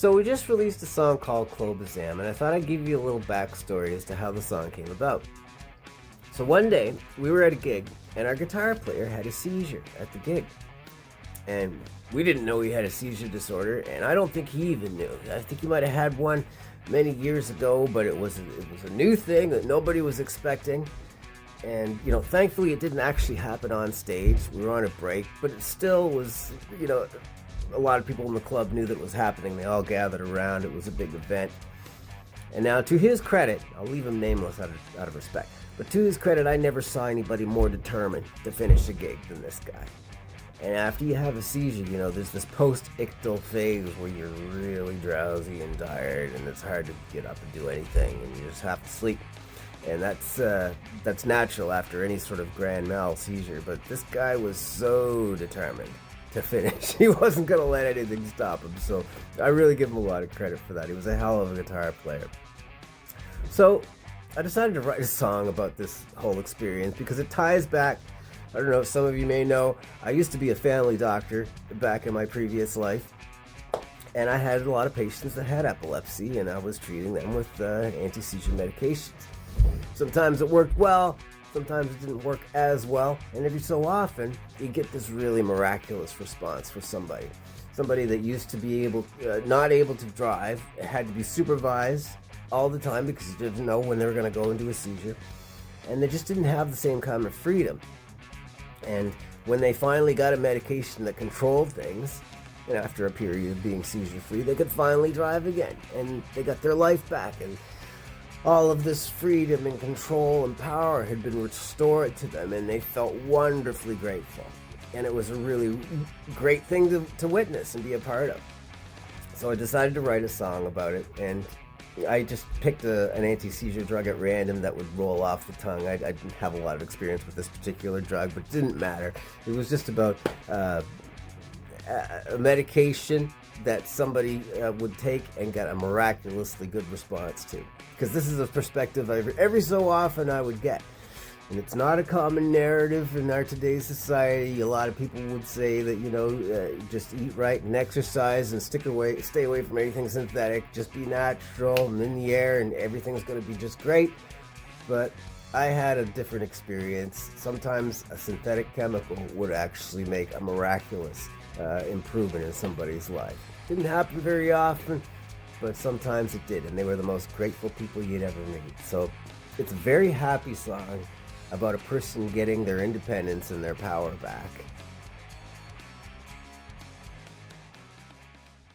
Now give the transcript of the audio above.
So we just released a song called Clobazam, and I thought I'd give you a little backstory as to how the song came about. So one day, we were at a gig, and our guitar player had a seizure at the gig. And we didn't know he had a seizure disorder, and I don't think he even knew. I think he might have had one many years ago, but it was a new thing that nobody was expecting. And, thankfully it didn't actually happen on stage. We were on a break, but it still was, a lot of people in the club knew that it was happening. They all gathered around. It was a big event. And now, to his credit, I'll leave him nameless out of respect, but to his credit, I never saw anybody more determined to finish a gig than this guy. And after you have a seizure, there's this post-ictal phase where you're really drowsy and tired, and it's hard to get up and do anything, and you just have to sleep. And that's natural after any sort of grand mal seizure. But this guy was so determined to finish. He wasn't going to let anything stop him. So I really give him a lot of credit for that. He was a hell of a guitar player. So I decided to write a song about this whole experience because it ties back. I don't know if some of you may know, I used to be a family doctor back in my previous life. And I had a lot of patients that had epilepsy, and I was treating them with anti-seizure medications. Sometimes it worked well, sometimes it didn't work as well, and every so often you get this really miraculous response for somebody that used to be not able to drive, had to be supervised all the time because you didn't know when they were going to go into a seizure, and they just didn't have the same kind of freedom. And when they finally got a medication that controlled things, and after a period of being seizure free, they could finally drive again, and they got their life back, and all of this freedom and control and power had been restored to them, and they felt wonderfully grateful. And it was a really great thing to witness and be a part of. So I decided to write a song about it, and I just picked an anti-seizure drug at random that would roll off the tongue. I didn't have a lot of experience with this particular drug, but it didn't matter. It was just about a medication that somebody would take and get a miraculously good response to. Because this is a perspective every so often I would get. And it's not a common narrative in our today's society. A lot of people would say that, just eat right and exercise and stay away from anything synthetic. Just be natural and in the air and everything's going to be just great. But I had a different experience. Sometimes a synthetic chemical would actually make a miraculous improvement in somebody's life. Didn't happen very often, but sometimes it did, and they were the most grateful people you'd ever meet. So it's a very happy song about a person getting their independence and their power back.